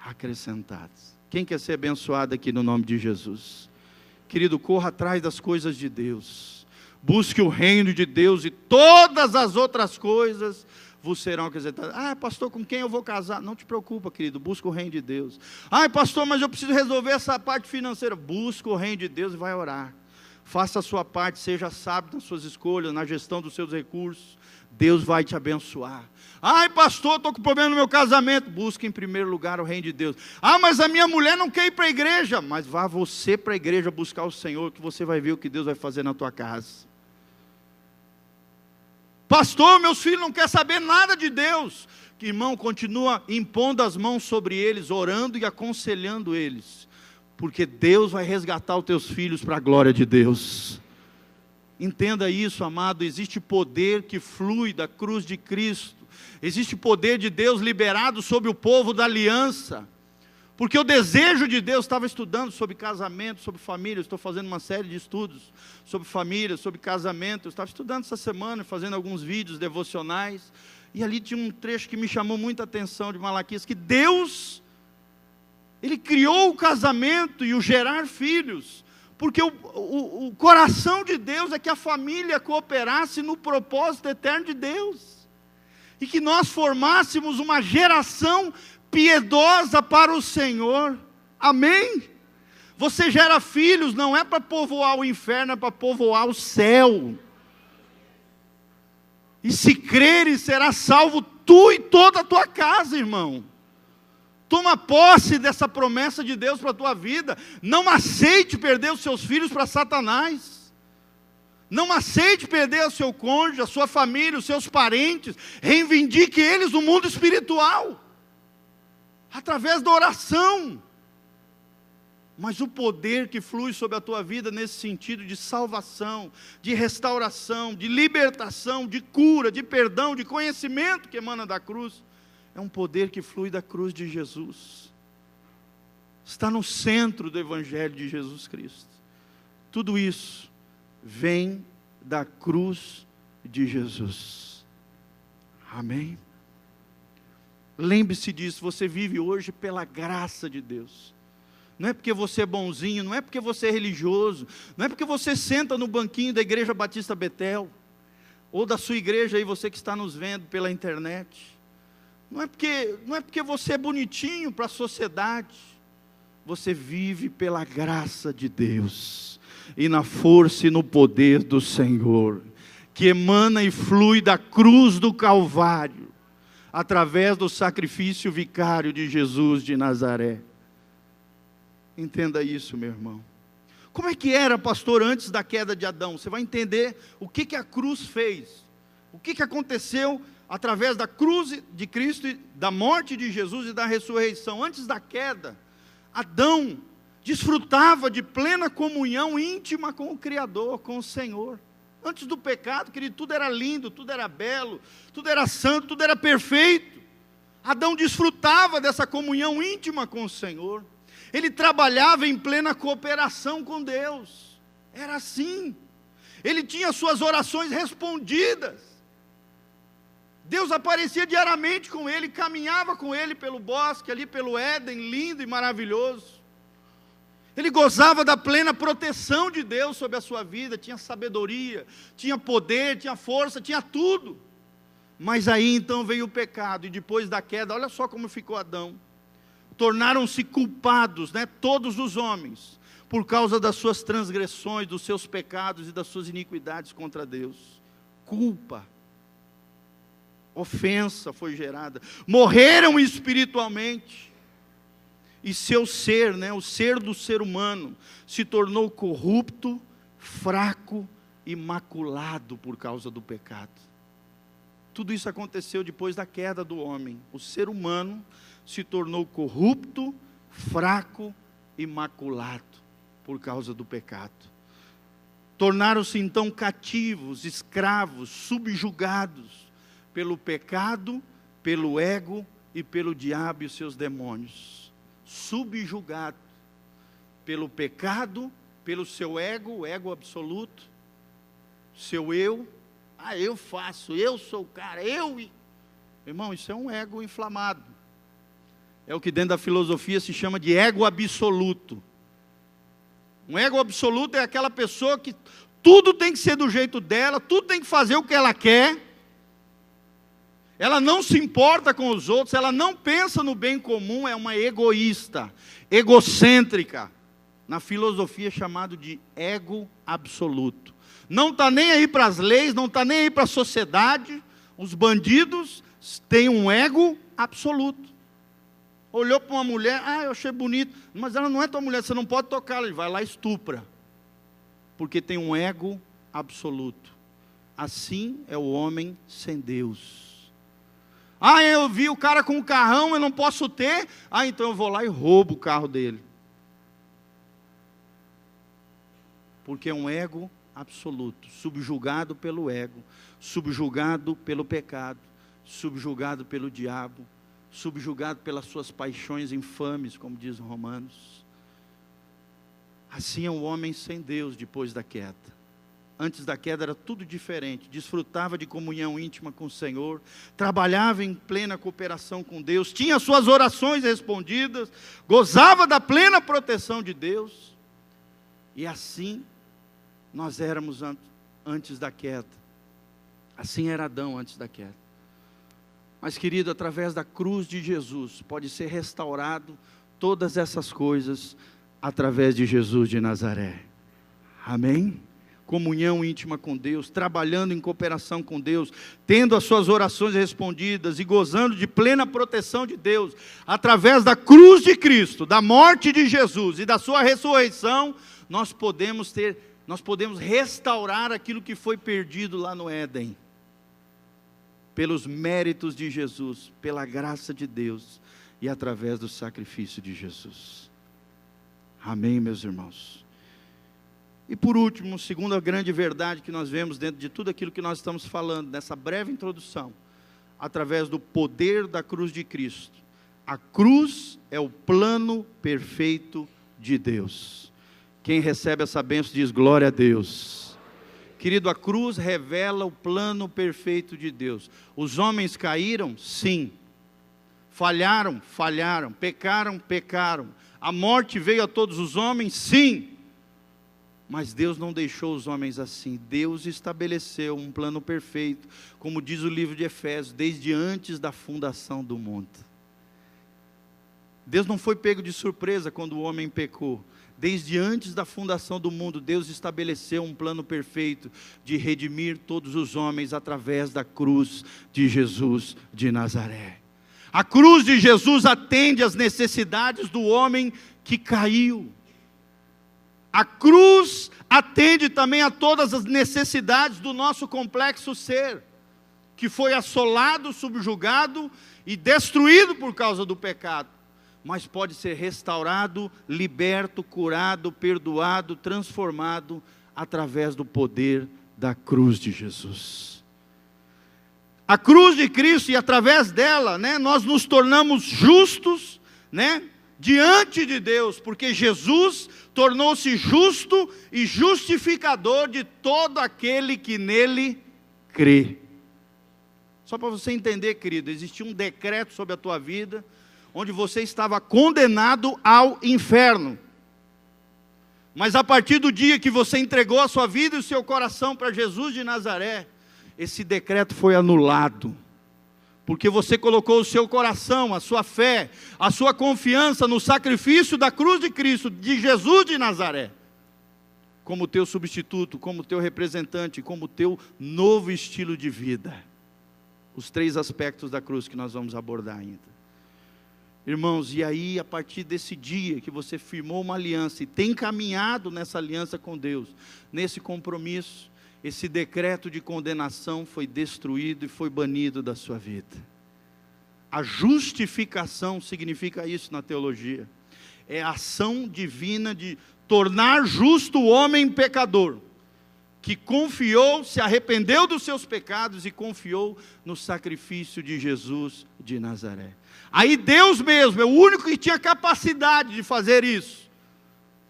acrescentadas. Quem quer ser abençoado aqui no nome de Jesus? Querido, corra atrás das coisas de Deus, busque o reino de Deus, e todas as outras coisas vos serão acrescentadas. Ah, pastor, com quem eu vou casar? Não te preocupa, querido, busca o reino de Deus. Ah, pastor, mas eu preciso resolver essa parte financeira. Busca o reino de Deus e vai orar. Faça a sua parte, seja sábio nas suas escolhas, na gestão dos seus recursos. Deus vai te abençoar. Ai, pastor, estou com problema no meu casamento. Busque em primeiro lugar o reino de Deus. Ah, mas a minha mulher não quer ir para a igreja. Mas vá você para a igreja buscar o Senhor, que você vai ver o que Deus vai fazer na tua casa. Pastor, meus filhos não querem saber nada de Deus. Que irmão, continua impondo as mãos sobre eles, orando e aconselhando eles. Porque Deus vai resgatar os teus filhos para a glória de Deus. Entenda isso, amado, existe poder que flui da cruz de Cristo, existe poder de Deus liberado sobre o povo da aliança, porque o desejo de Deus, estava estudando sobre casamento, sobre família, estou fazendo uma série de estudos sobre família, sobre casamento, eu estava estudando essa semana, fazendo alguns vídeos devocionais, e ali tinha um trecho que me chamou muita atenção de Malaquias, que Deus, Ele criou o casamento e o gerar filhos, porque o coração de Deus é que a família cooperasse no propósito eterno de Deus, e que nós formássemos uma geração piedosa para o Senhor. Amém? Você gera filhos, não é para povoar o inferno, é para povoar o céu. E se creres, será salvo tu e toda a tua casa, irmão. Toma posse dessa promessa de Deus para a tua vida. Não aceite perder os seus filhos para Satanás. Não aceite perder o seu cônjuge, a sua família, os seus parentes. Reivindique eles no mundo espiritual, através da oração. Mas o poder que flui sobre a tua vida nesse sentido de salvação, de restauração, de libertação, de cura, de perdão, de conhecimento que emana da cruz, é um poder que flui da cruz de Jesus. Está no centro do Evangelho de Jesus Cristo. Tudo isso vem da cruz de Jesus. Amém? Lembre-se disso, você vive hoje pela graça de Deus. Não é porque você é bonzinho, não é porque você é religioso, não é porque você senta no banquinho da Igreja Batista Betel, ou da sua igreja aí, você que está nos vendo pela internet. Não é porque você é bonitinho para a sociedade. Você vive pela graça de Deus, e na força e no poder do Senhor, que emana e flui da cruz do Calvário, através do sacrifício vicário de Jesus de Nazaré. Entenda isso, meu irmão. Como é que era, pastor, antes da queda de Adão? Você vai entender o que a cruz fez. O que aconteceu através da cruz de Cristo, da morte de Jesus e da ressurreição. Antes da queda, Adão desfrutava de plena comunhão íntima com o Criador, com o Senhor. Antes do pecado, querido, tudo era lindo, tudo era belo, tudo era santo, tudo era perfeito. Adão desfrutava dessa comunhão íntima com o Senhor. Ele trabalhava em plena cooperação com Deus. Era assim. Ele tinha suas orações respondidas. Deus aparecia diariamente com ele, caminhava com ele pelo bosque, ali pelo Éden, lindo e maravilhoso. Ele gozava da plena proteção de Deus sobre a sua vida, tinha sabedoria, tinha poder, tinha força, tinha tudo. Mas aí então veio o pecado, e depois da queda, olha só como ficou Adão. Tornaram-se culpados, todos os homens, por causa das suas transgressões, dos seus pecados e das suas iniquidades contra Deus. Culpa, ofensa foi gerada, morreram espiritualmente. E seu ser, o ser do ser humano, se tornou corrupto, fraco e maculado por causa do pecado. Tudo isso aconteceu depois da queda do homem. O ser humano se tornou corrupto, fraco e maculado por causa do pecado. Tornaram-se então cativos, escravos, subjugados pelo pecado, pelo ego e pelo diabo e os seus demônios. Subjugado pelo pecado, pelo seu ego, o ego absoluto, seu eu. Eu faço, eu sou o cara, Irmão, isso é um ego inflamado. É o que dentro da filosofia se chama de ego absoluto. Um ego absoluto é aquela pessoa que tudo tem que ser do jeito dela, tudo tem que fazer o que ela quer. Ela não se importa com os outros, ela não pensa no bem comum, é uma egoísta, egocêntrica. Na filosofia é chamado de ego absoluto. Não está nem aí para as leis, não está nem aí para a sociedade. Os bandidos têm um ego absoluto. Olhou para uma mulher, eu achei bonito, mas ela não é tua mulher, você não pode tocá-la. Ele vai lá e estupra, porque tem um ego absoluto. Assim é o homem sem Deus. Eu vi o cara com um carrão, eu não posso ter. Então eu vou lá e roubo o carro dele. Porque é um ego absoluto, subjugado pelo ego, subjugado pelo pecado, subjugado pelo diabo, subjugado pelas suas paixões infames, como diz Romanos. Assim é o homem sem Deus depois da queda. Antes da queda era tudo diferente, desfrutava de comunhão íntima com o Senhor, trabalhava em plena cooperação com Deus, tinha suas orações respondidas, gozava da plena proteção de Deus. E assim nós éramos antes da queda. Assim era Adão antes da queda. Mas, querido, através da cruz de Jesus, pode ser restaurado todas essas coisas através de Jesus de Nazaré. Amém? Comunhão íntima com Deus, trabalhando em cooperação com Deus, tendo as suas orações respondidas e gozando de plena proteção de Deus, através da cruz de Cristo, da morte de Jesus e da sua ressurreição, nós podemos restaurar aquilo que foi perdido lá no Éden, pelos méritos de Jesus, pela graça de Deus e através do sacrifício de Jesus. Amém, meus irmãos? E por último, segunda grande verdade que nós vemos dentro de tudo aquilo que nós estamos falando, nessa breve introdução, através do poder da cruz de Cristo. A cruz é o plano perfeito de Deus. Quem recebe essa bênção diz glória a Deus. Querido, a cruz revela o plano perfeito de Deus. Os homens caíram? Sim. Falharam? Falharam. Pecaram? Pecaram. A morte veio a todos os homens? Sim. Mas Deus não deixou os homens assim. Deus estabeleceu um plano perfeito, como diz o livro de Efésios, desde antes da fundação do mundo. Deus não foi pego de surpresa quando o homem pecou. Desde antes da fundação do mundo, Deus estabeleceu um plano perfeito de redimir todos os homens através da cruz de Jesus de Nazaré. A cruz de Jesus atende às necessidades do homem que caiu. A cruz atende também a todas as necessidades do nosso complexo ser, que foi assolado, subjugado e destruído por causa do pecado, mas pode ser restaurado, liberto, curado, perdoado, transformado através do poder da cruz de Jesus. A cruz de Cristo, e através dela, nós nos tornamos justos, diante de Deus, porque Jesus tornou-se justo e justificador de todo aquele que nele crê. Só para você entender, querido, existia um decreto sobre a tua vida, onde você estava condenado ao inferno. Mas a partir do dia que você entregou a sua vida e o seu coração para Jesus de Nazaré, esse decreto foi anulado. Porque você colocou o seu coração, a sua fé, a sua confiança no sacrifício da cruz de Cristo, de Jesus de Nazaré, como teu substituto, como teu representante, como teu novo estilo de vida. Os 3 aspectos da cruz que nós vamos abordar ainda. Irmãos, e aí a partir desse dia que você firmou uma aliança e tem caminhado nessa aliança com Deus, nesse compromisso, esse decreto de condenação foi destruído e foi banido da sua vida. A justificação significa isso na teologia. É a ação divina de tornar justo o homem pecador, que confiou, se arrependeu dos seus pecados e confiou no sacrifício de Jesus de Nazaré. Aí Deus mesmo é o único que tinha capacidade de fazer isso,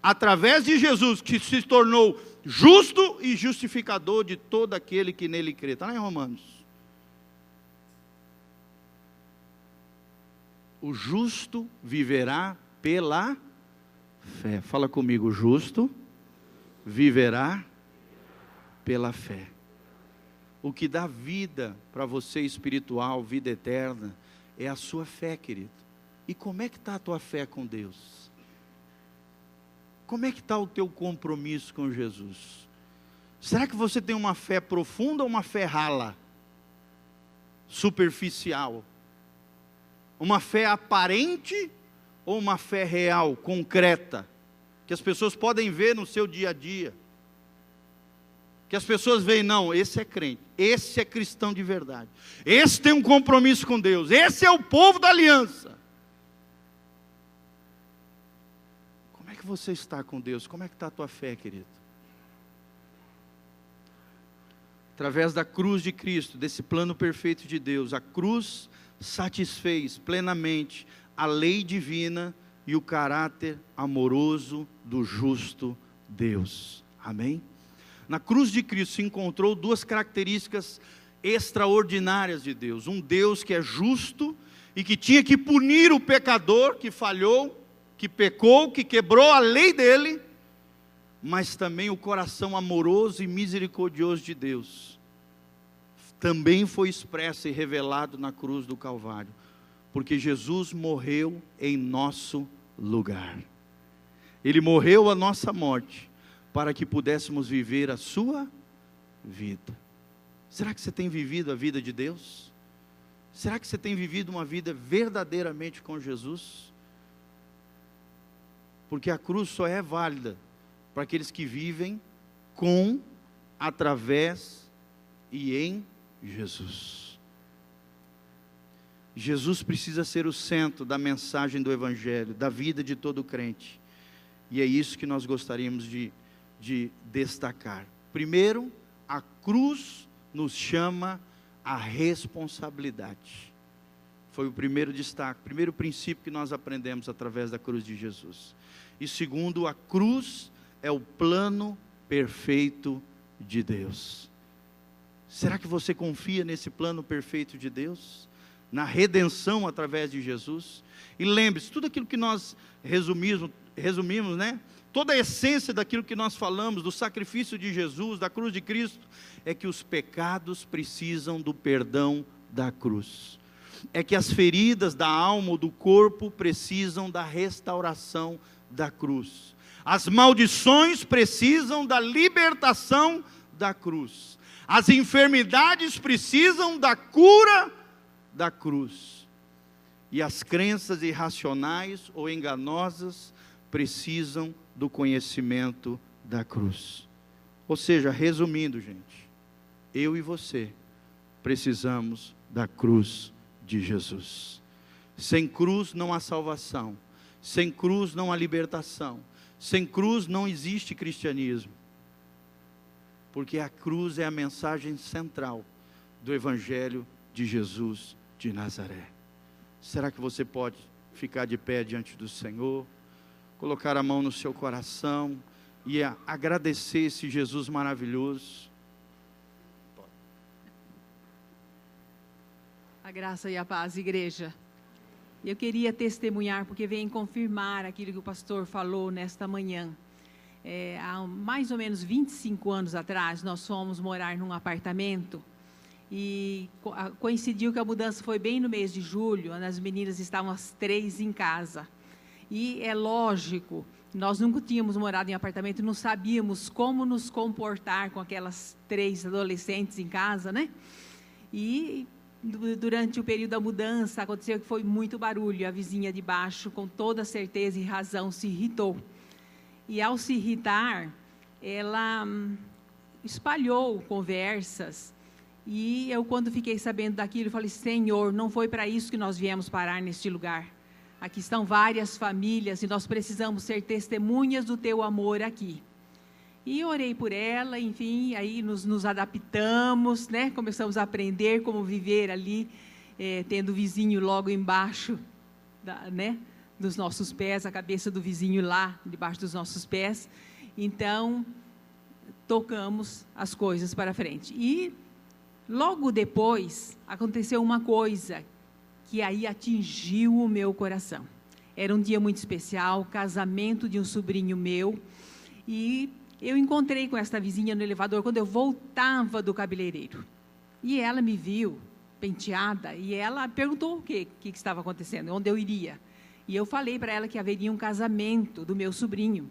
através de Jesus, que se tornou justo e justificador de todo aquele que nele crê. Está lá em Romanos. O justo viverá pela fé. Fala comigo, o justo viverá pela fé. O que dá vida para você espiritual, vida eterna, é a sua fé, querido. E como é que está a tua fé com Deus? Como é que está o teu compromisso com Jesus? Será que você tem uma fé profunda ou uma fé rala? Superficial? Uma fé aparente ou uma fé real, concreta? Que as pessoas podem ver no seu dia a dia. Que as pessoas veem, não, esse é crente, esse é cristão de verdade, esse tem um compromisso com Deus, esse é o povo da aliança. Como é que você está com Deus? Como é que está a tua fé, querido? Através da cruz de Cristo, desse plano perfeito de Deus, a cruz satisfez plenamente a lei divina e o caráter amoroso do justo Deus. Amém? Na cruz de Cristo se encontrou 2 características extraordinárias de Deus. Um Deus que é justo e que tinha que punir o pecador que falhou, que pecou, que quebrou a lei dele, mas também o coração amoroso e misericordioso de Deus também foi expresso e revelado na cruz do Calvário, porque Jesus morreu em nosso lugar. Ele morreu a nossa morte, para que pudéssemos viver a sua vida. Será que você tem vivido a vida de Deus? Será que você tem vivido uma vida verdadeiramente com Jesus? Porque a cruz só é válida para aqueles que vivem com, através e em Jesus. Jesus precisa ser o centro da mensagem do Evangelho, da vida de todo crente. E é isso que nós gostaríamos de destacar. Primeiro, a cruz nos chama à responsabilidade. Foi o primeiro destaque, o primeiro princípio que nós aprendemos através da cruz de Jesus. E segundo, a cruz é o plano perfeito de Deus. Será que você confia nesse plano perfeito de Deus? Na redenção através de Jesus? E lembre-se, tudo aquilo que nós resumimos, né? Toda a essência daquilo que nós falamos, do sacrifício de Jesus, da cruz de Cristo, é que os pecados precisam do perdão da cruz. É que as feridas da alma ou do corpo precisam da restauração da cruz. As maldições precisam da libertação da cruz. As enfermidades precisam da cura da cruz. E as crenças irracionais ou enganosas precisam do conhecimento da cruz. Ou seja, resumindo, gente, eu e você precisamos da cruz de Jesus. Sem cruz não há salvação, sem cruz não há libertação, sem cruz não existe cristianismo, porque a cruz é a mensagem central do Evangelho de Jesus de Nazaré. Será que você pode ficar de pé diante do Senhor, colocar a mão no seu coração e agradecer esse Jesus maravilhoso. A graça e a paz, igreja. Eu queria testemunhar, porque vem confirmar aquilo que o pastor falou nesta manhã. Há mais ou menos 25 anos atrás, nós fomos morar num apartamento e coincidiu que a mudança foi bem no mês de julho, onde as meninas estavam as 3 em casa. E é lógico, nós nunca tínhamos morado em apartamento, não sabíamos como nos comportar com aquelas 3 adolescentes em casa, né? E durante o período da mudança, aconteceu que foi muito barulho. A vizinha de baixo, com toda certeza e razão, se irritou. E ao se irritar, ela espalhou conversas. E eu, quando fiquei sabendo daquilo, falei: Senhor, não foi para isso que nós viemos parar neste lugar. Aqui estão várias famílias e nós precisamos ser testemunhas do teu amor aqui. E orei por ela, enfim, aí nos adaptamos, né? Começamos a aprender como viver ali, tendo o vizinho logo embaixo, né? Dos nossos pés, a cabeça do vizinho lá, debaixo dos nossos pés. Então, tocamos as coisas para frente. E, logo depois, aconteceu uma coisa que aí atingiu o meu coração. Era um dia muito especial, casamento de um sobrinho meu, e eu encontrei com esta vizinha no elevador quando eu voltava do cabeleireiro. E ela me viu penteada e ela perguntou o que estava acontecendo, onde eu iria. E eu falei para ela que haveria um casamento do meu sobrinho.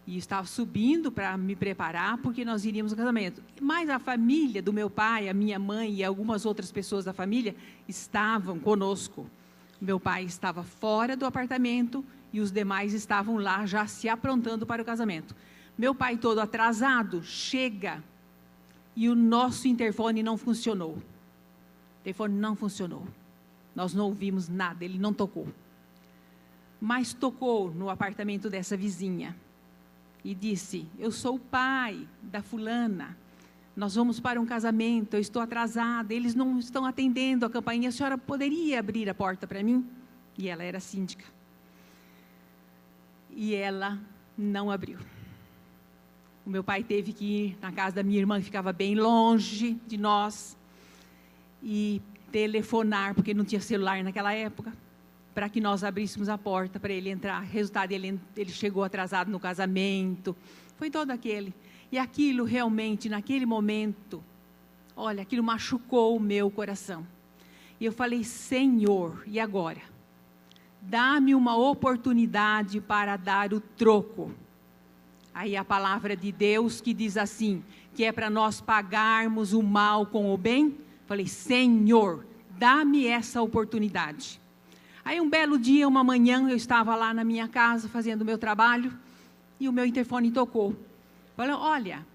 E estava subindo para me preparar porque nós iríamos ao casamento. Mas a família do meu pai, a minha mãe e algumas outras pessoas da família estavam conosco. Meu pai estava fora do apartamento e os demais estavam lá já se aprontando para o casamento. Meu pai, todo atrasado, chega e o nosso interfone não funcionou. O interfone não funcionou. Nós não ouvimos nada, ele não tocou. Mas tocou no apartamento dessa vizinha e disse: eu sou o pai da fulana, nós vamos para um casamento, eu estou atrasada, eles não estão atendendo a campainha, a senhora poderia abrir a porta para mim? E ela era síndica. E ela não abriu. O meu pai teve que ir na casa da minha irmã, que ficava bem longe de nós, e telefonar, porque não tinha celular naquela época, para que nós abríssemos a porta para ele entrar. Resultado, ele chegou atrasado no casamento, foi todo aquele. E aquilo realmente, naquele momento, olha, aquilo machucou o meu coração. E eu falei: Senhor, e agora? Dá-me uma oportunidade para dar o troco. Aí a palavra de Deus que diz assim, que é para nós pagarmos o mal com o bem. Falei: Senhor, dá-me essa oportunidade. Aí um belo dia, uma manhã, eu estava lá na minha casa fazendo o meu trabalho e o meu interfone tocou. Falei: olha,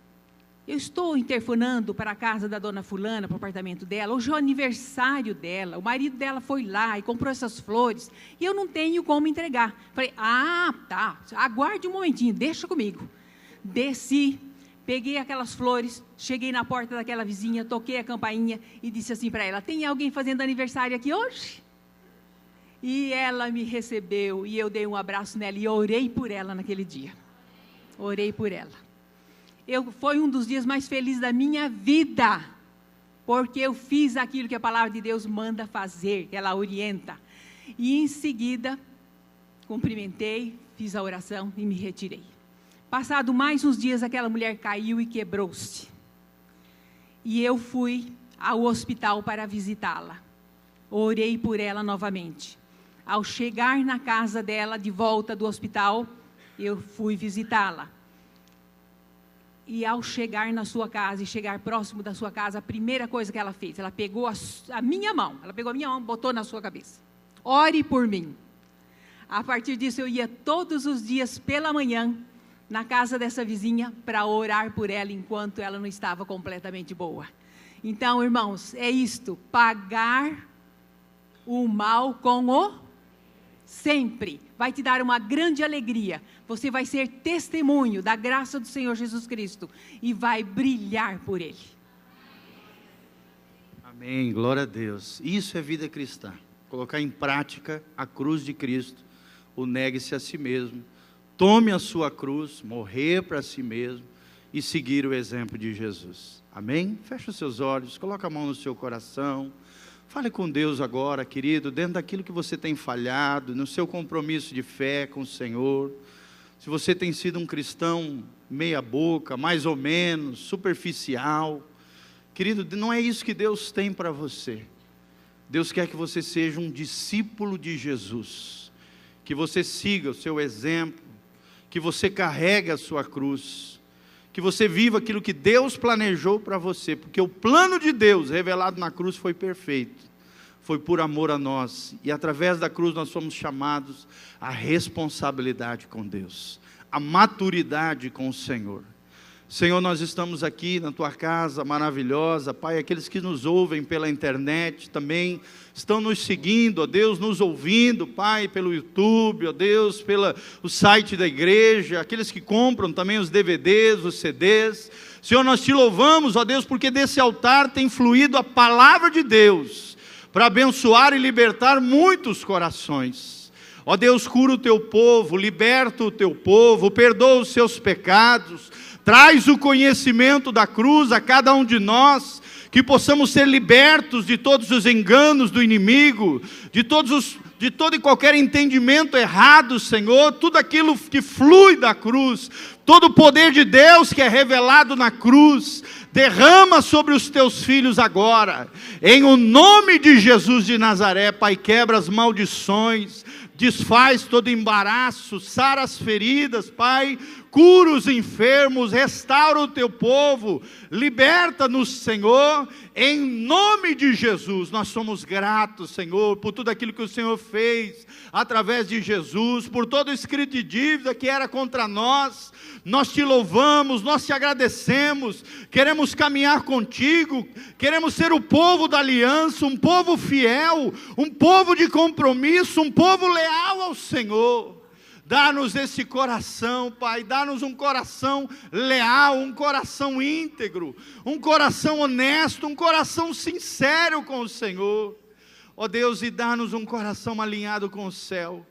eu estou interfonando para a casa da dona fulana, para o apartamento dela, hoje é o aniversário dela, o marido dela foi lá e comprou essas flores e eu não tenho como entregar. Falei: ah, tá, aguarde um momentinho, deixa comigo. Desci, peguei aquelas flores, cheguei na porta daquela vizinha, toquei a campainha e disse assim para ela: tem alguém fazendo aniversário aqui hoje? E ela me recebeu e eu dei um abraço nela e orei por ela naquele dia. Orei por ela. Foi um dos dias mais felizes da minha vida, porque eu fiz aquilo que a palavra de Deus manda fazer, que ela orienta. E em seguida, cumprimentei, fiz a oração e me retirei. Passado mais uns dias, aquela mulher caiu e quebrou-se. E eu fui ao hospital para visitá-la. Orei por ela novamente. Ao chegar na casa dela, de volta do hospital, eu fui visitá-la. E ao chegar na sua casa e chegar próximo da sua casa, a primeira coisa que ela fez, ela pegou a minha mão, botou na sua cabeça. Ore por mim. A partir disso, eu ia todos os dias pela manhã na casa dessa vizinha para orar por ela enquanto ela não estava completamente boa. Então, irmãos, é isto: pagar o mal com o sempre vai te dar uma grande alegria. Você vai ser testemunho da graça do Senhor Jesus Cristo e vai brilhar por Ele. Amém, glória a Deus. Isso é vida cristã. colocar em prática a cruz de Cristo, o negue-se a si mesmo, tome a sua cruz, morrer para si mesmo e seguir o exemplo de Jesus. Amém? Feche os seus olhos, coloque a mão no seu coração, fale com Deus agora, querido, dentro daquilo que você tem falhado, no seu compromisso de fé com o Senhor. Se você tem sido um cristão meia boca, mais ou menos, superficial, querido, não é isso que Deus tem para você. Deus quer que você seja um discípulo de Jesus, que você siga o seu exemplo, que você carregue a sua cruz, que você viva aquilo que Deus planejou para você, porque o plano de Deus revelado na cruz foi perfeito, foi por amor a nós, e através da cruz nós somos chamados à responsabilidade com Deus, à maturidade com o Senhor. Senhor, nós estamos aqui na Tua casa maravilhosa, Pai, aqueles que nos ouvem pela internet também estão nos seguindo, ó Deus, nos ouvindo, Pai, pelo YouTube, ó Deus, pelo site da igreja, aqueles que compram também os DVDs, os CDs. Senhor, nós Te louvamos, ó Deus, porque desse altar tem fluído a palavra de Deus, para abençoar e libertar muitos corações. Ó Deus, cura o Teu povo, liberta o Teu povo, perdoa os seus pecados, traz o conhecimento da cruz a cada um de nós, que possamos ser libertos de todos os enganos do inimigo, de todo e qualquer entendimento errado, Senhor, tudo aquilo que flui da cruz, todo o poder de Deus que é revelado na cruz, derrama sobre os Teus filhos agora, em o nome de Jesus de Nazaré. Pai, quebra as maldições, desfaz todo embaraço, sara as feridas, Pai, cura os enfermos, restaura o Teu povo, liberta-nos, Senhor, em nome de Jesus. Nós somos gratos, Senhor, por tudo aquilo que o Senhor fez, através de Jesus, por todo o escrito de dívida que era contra nós. Nós Te louvamos, nós Te agradecemos, queremos caminhar contigo, queremos ser o povo da aliança, um povo fiel, um povo de compromisso, um povo leal ao Senhor. Dá-nos esse coração, Pai, dá-nos um coração leal, um coração íntegro, um coração honesto, um coração sincero com o Senhor. Ó Deus, e dá-nos um coração alinhado com o céu.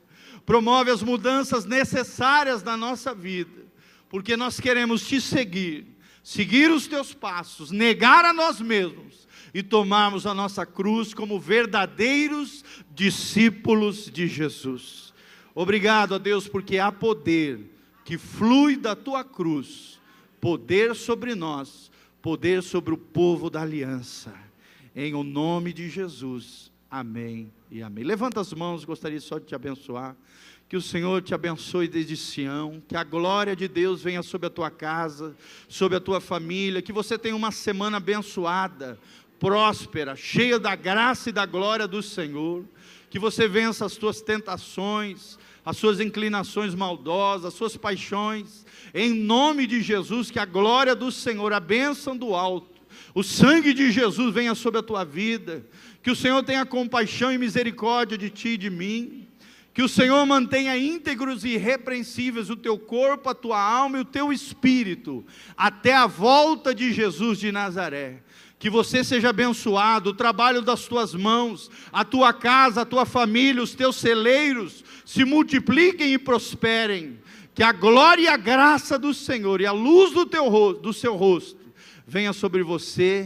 Promove as mudanças necessárias na nossa vida, porque nós queremos Te seguir, seguir os Teus passos, negar a nós mesmos e tomarmos a nossa cruz como verdadeiros discípulos de Jesus. Obrigado, ó Deus, porque há poder que flui da Tua cruz, poder sobre nós, poder sobre o povo da aliança, em o nome de Jesus, amém e amém. Levanta as mãos, gostaria só de te abençoar, que o Senhor te abençoe desde Sião, que a glória de Deus venha sobre a tua casa, sobre a tua família, que você tenha uma semana abençoada, próspera, cheia da graça e da glória do Senhor, que você vença as tuas tentações, as suas inclinações maldosas, as suas paixões, em nome de Jesus, que a glória do Senhor, a bênção do alto, o sangue de Jesus venha sobre a tua vida, que o Senhor tenha compaixão e misericórdia de ti e de mim, que o Senhor mantenha íntegros e irrepreensíveis o teu corpo, a tua alma e o teu espírito, até a volta de Jesus de Nazaré. Que você seja abençoado, o trabalho das tuas mãos, a tua casa, a tua família, os teus celeiros se multipliquem e prosperem. Que a glória e a graça do Senhor e a luz do seu rosto venha sobre você